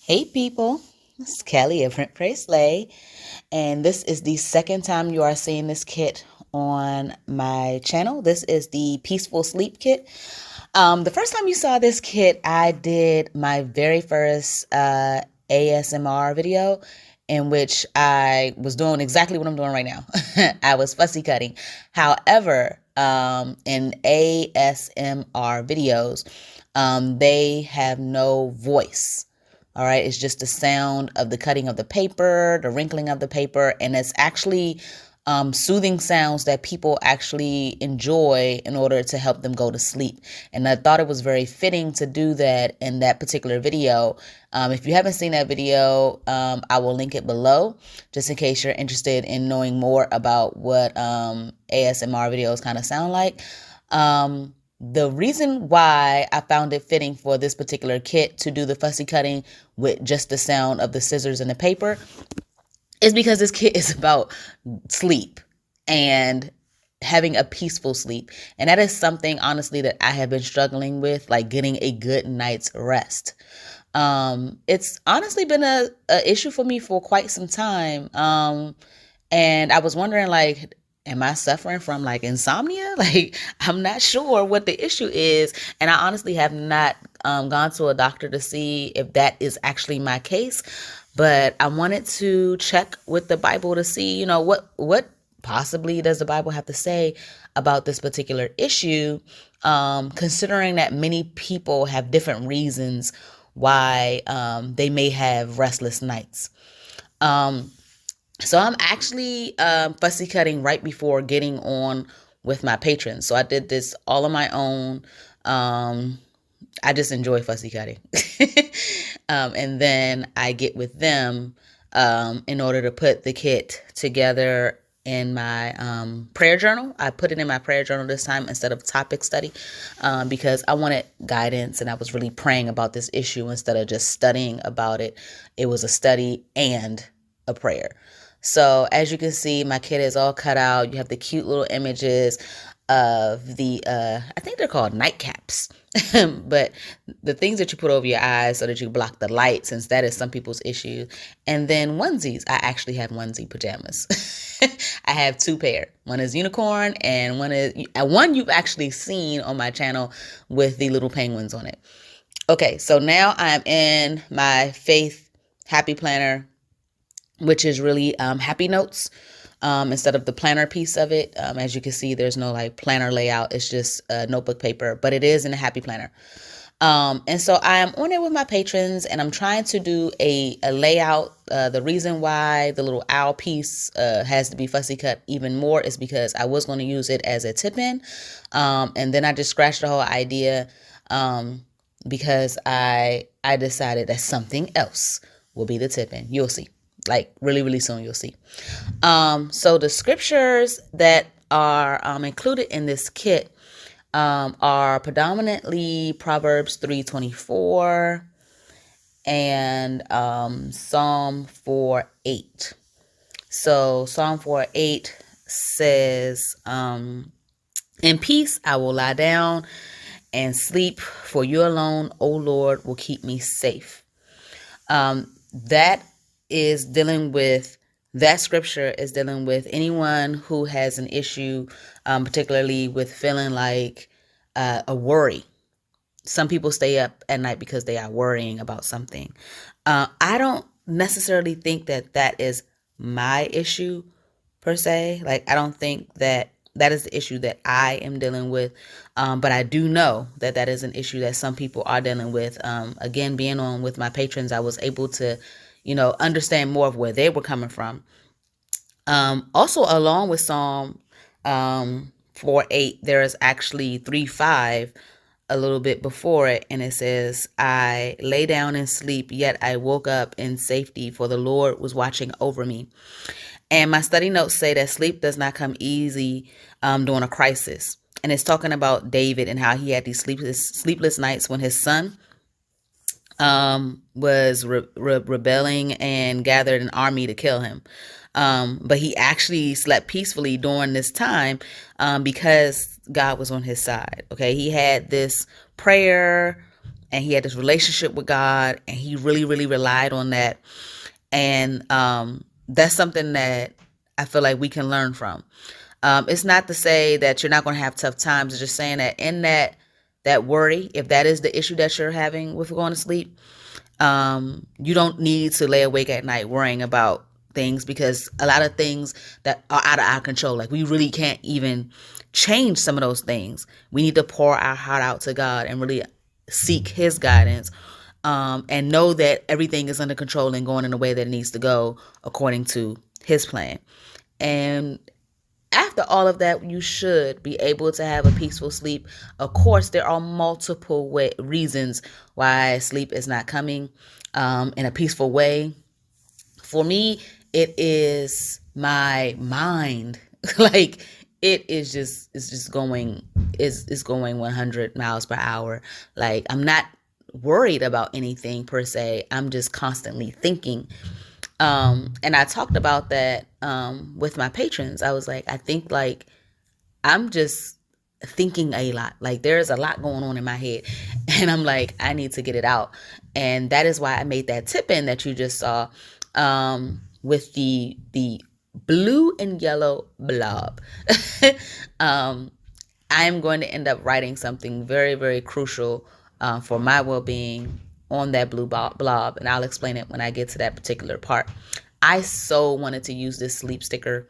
Hey people, it's Kelly of Print Pray Slay, and this is the second time you are seeing this kit on my channel. This is the Peaceful Sleep Kit. The first time you saw this kit, I did my very first ASMR video in which I was doing exactly what I'm doing right now. I was fussy cutting. However, in ASMR videos, they have no voice. All right, it's just the sound of the cutting of the paper, the wrinkling of the paper, and it's actually soothing sounds that people actually enjoy in order to help them go to sleep. And I thought it was very fitting to do that in that particular video. If you haven't seen that video, I will link it below just in case you're interested in knowing more about what ASMR videos kind of sound like. The reason why I found it fitting for this particular kit to do the fussy cutting with just the sound of the scissors and the paper is because this kit is about sleep and having a peaceful sleep. And that is something, honestly, that I have been struggling with, like getting a good night's rest. It's honestly been a issue for me for quite some time. And I was wondering, like, am I suffering from like insomnia? Like, I'm not sure what the issue is. And I honestly have not gone to a doctor to see if that is actually my case. But I wanted to check with the Bible to see, what possibly does the Bible have to say about this particular issue, considering that many people have different reasons why they may have restless nights. So I'm actually fussy cutting right before getting on with my patrons. So I did this all on my own. I just enjoy fussy cutting. And then I get with them in order to put the kit together in my prayer journal. I put it in my prayer journal this time instead of topic study because I wanted guidance and I was really praying about this issue instead of just studying about it. It was a study and a prayer. So as you can see, my kit is all cut out. You have the cute little images of the, I think they're called nightcaps, but the things that you put over your eyes so that you block the light, since that is some people's issue. And then onesies. I actually have onesie pajamas. I have two pair. One is unicorn and one you've actually seen on my channel with the little penguins on it. Okay, so now I'm in my Faith Happy Planner, which is really happy notes instead of the planner piece of it. As you can see, there's no like planner layout. It's just notebook paper, but it is in a happy planner. And so I am on it with my patrons and I'm trying to do a layout. The reason why the little owl piece has to be fussy cut even more is because I was going to use it as a tip-in. And then I just scratched the whole idea because I decided that something else will be the tip-in. You'll see. Like really, really soon, you'll see. So the scriptures that are included in this kit are predominantly Proverbs 3:24 and Psalm 4:8. So Psalm 4:8 says, "In peace I will lie down and sleep, for you alone, O Lord, will keep me safe." That scripture is dealing with anyone who has an issue, particularly with feeling like a worry. Some people stay up at night because they are worrying about something. I don't necessarily think that that is my issue per se. Like, I don't think that that is the issue that I am dealing with. But I do know that that is an issue that some people are dealing with. Again, being on with my patrons, I was able to understand more of where they were coming from. Also, along with Psalm 4:8, there is actually 3:5 a little bit before it, and it says, "I lay down and sleep, yet I woke up in safety, for the Lord was watching over me." And my study notes say that sleep does not come easy during a crisis. And it's talking about David and how he had these sleepless nights when his son was rebelling and gathered an army to kill him. But he actually slept peacefully during this time because God was on his side. Okay, he had this prayer and he had this relationship with God, and he really, really relied on that. And that's something that I feel like we can learn from. It's not to say that you're not going to have tough times. It's just saying that in that worry, if that is the issue that you're having with going to sleep, you don't need to lay awake at night worrying about things, because a lot of things that are out of our control, like we really can't even change some of those things. We need to pour our heart out to God and really seek his guidance, and know that everything is under control and going in the way that it needs to go according to his plan. And after all of that, you should be able to have a peaceful sleep. Of course, there are multiple reasons why sleep is not coming in a peaceful way. For me, it is my mind. Like, it's just going 100 miles per hour. Like, I'm not worried about anything per se. I'm just constantly thinking. And I talked about that with my patrons. I was like, I think like I'm just thinking a lot. Like, there's a lot going on in my head, and I'm like, I need to get it out. And that is why I made that tip in that you just saw, with the blue and yellow blob. I am going to end up writing something very, very crucial for my well-being on that blue blob, and I'll explain it when I get to that particular part. I so wanted to use this sleep sticker.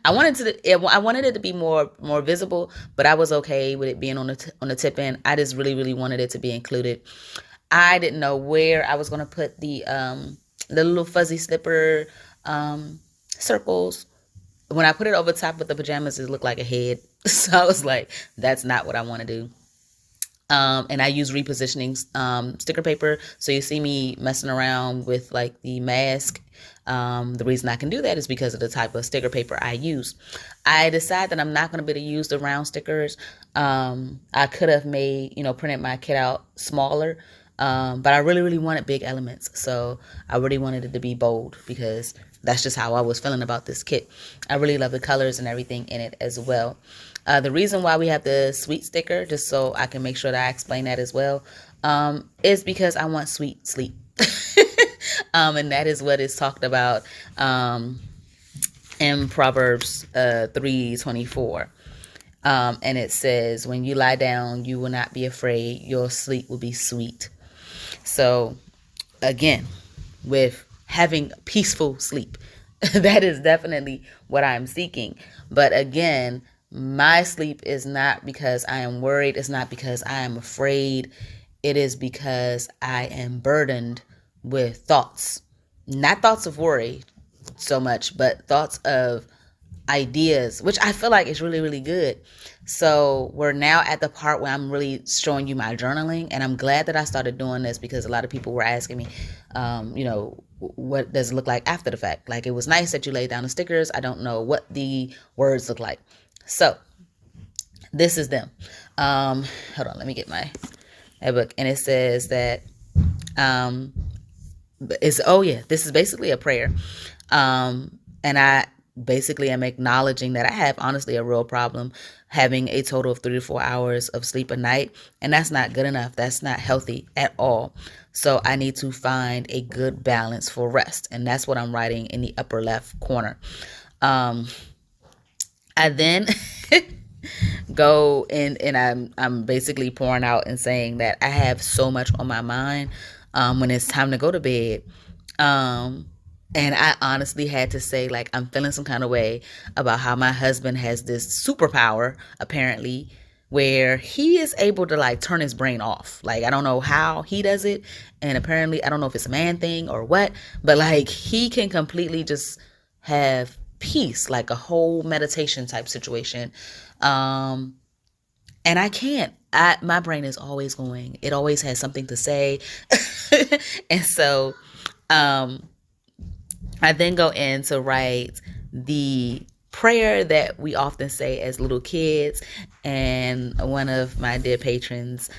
I wanted it to be more visible, but I was okay with it being on the tip end. I just really, really wanted it to be included. I didn't know where I was going to put the little fuzzy slipper circles. When I put it over top with the pajamas, it looked like a head. So I was like, that's not what I want to do. And I use repositioning sticker paper. So you see me messing around with like the mask. The reason I can do that is because of the type of sticker paper I use. I decided that I'm not going to be able to use the round stickers. I could have printed my kit out smaller. But I really, really wanted big elements. So I really wanted it to be bold, because that's just how I was feeling about this kit. I really love the colors and everything in it as well. The reason why we have the sweet sticker, just so I can make sure that I explain that as well, is because I want sweet sleep. And that is what is talked about in Proverbs 3:24. And it says, when you lie down, you will not be afraid. Your sleep will be sweet. So again, with having peaceful sleep, that is definitely what I'm seeking. But again, my sleep is not because I am worried. It's not because I am afraid. It is because I am burdened with thoughts, not thoughts of worry so much, but thoughts of ideas, which I feel like is really, really good. So we're now at the part where I'm really showing you my journaling, and I'm glad that I started doing this, because a lot of people were asking me, what does it look like after the fact? Like, it was nice that you laid down the stickers. I don't know what the words look like. So this is them. Hold on, let me get my book. And it says that this is basically a prayer. And I basically am acknowledging that I have honestly a real problem having a total of 3 to 4 hours of sleep a night, and that's not good enough. That's not healthy at all. So I need to find a good balance for rest, and that's what I'm writing in the upper left corner. I then go in and I'm basically pouring out and saying that I have so much on my mind when it's time to go to bed. And I honestly had to say, like, I'm feeling some kind of way about how my husband has this superpower, apparently, where he is able to, like, turn his brain off. Like, I don't know how he does it. And apparently, I don't know if it's a man thing or what, but, like, he can completely just have peace, like a whole meditation type situation. And I can't. My brain is always going. It always has something to say. And so, I then go in to write the prayer that we often say as little kids. And one of my dear patrons,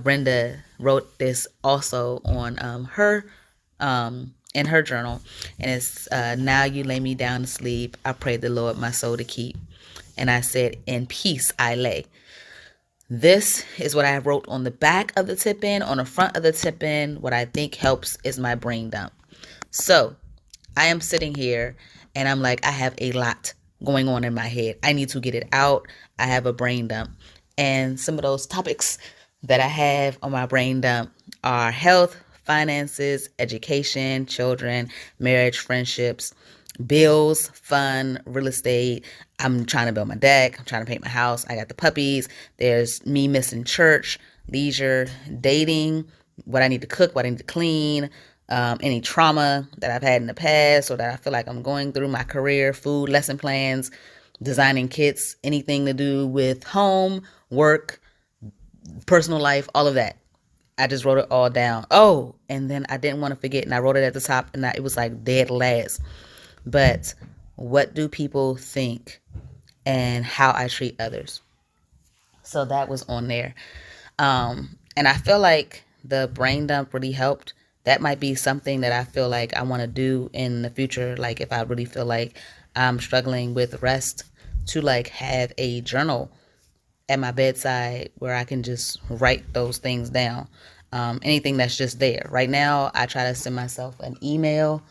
Brenda, wrote this also on her in her journal. And it's, now you lay me down to sleep. I pray the Lord my soul to keep. And I said, in peace I lay. This is what I wrote on the back of the tip-in. On the front of the tip-in, what I think helps is my brain dump. So I am sitting here and I'm like, I have a lot going on in my head. I need to get it out. I have a brain dump. And some of those topics that I have on my brain dump are health, finances, education, children, marriage, friendships, bills, fun, real estate. I'm trying to build my deck. I'm trying to paint my house. I got the puppies. There's me missing church, leisure, dating, what I need to cook, what I need to clean, any trauma that I've had in the past or that I feel like I'm going through, my career, food, lesson plans, designing kits, anything to do with home, work, personal life, all of that. I just wrote it all down. Oh, and then I didn't want to forget, and I wrote it at the top, and it was like dead last. But what do people think and how I treat others? So that was on there. And I feel like the brain dump really helped. That might be something that I feel like I want to do in the future. Like if I really feel like I'm struggling with rest, to like have a journal at my bedside where I can just write those things down. Anything that's just there. Right now, I try to send myself an email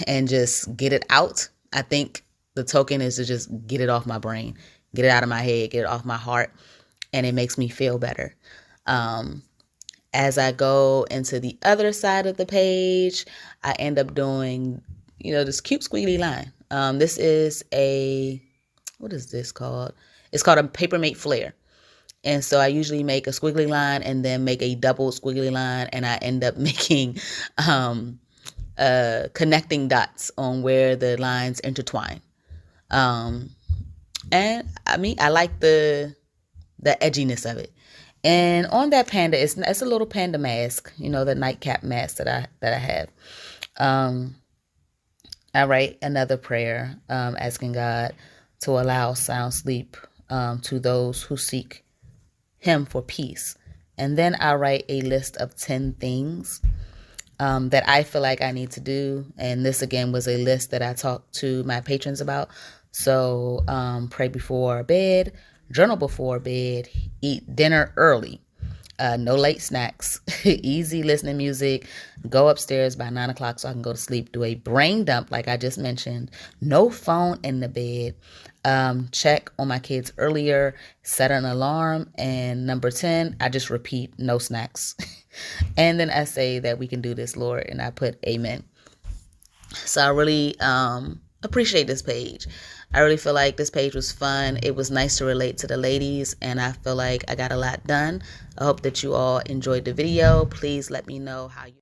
and just get it out. I think the token is to just get it off my brain, get it out of my head, get it off my heart, and it makes me feel better. As I go into the other side of the page, I end up doing, this cute squiggly line. This is what is this called? It's called a Papermate flare. And so I usually make a squiggly line and then make a double squiggly line, and I end up making connecting dots on where the lines intertwine. And I like the edginess of it. And on that panda, it's a little panda mask, the nightcap mask that I have. I write another prayer, asking God to allow sound sleep to those who seek Him for peace. And then I write a list of 10 things that I feel like I need to do. And this again was a list that I talked to my patrons about. So pray before bed, journal before bed, eat dinner early, no late snacks, easy listening music, go upstairs by 9 o'clock so I can go to sleep, do a brain dump like I just mentioned, no phone in the bed, check on my kids earlier, set an alarm, and number 10, I just repeat, no snacks. And then I say that we can do this, Lord, and I put amen. So I really appreciate this page. I really feel like this page was fun. It was nice to relate to the ladies, and I feel like I got a lot done. I hope that you all enjoyed the video. Please let me know how you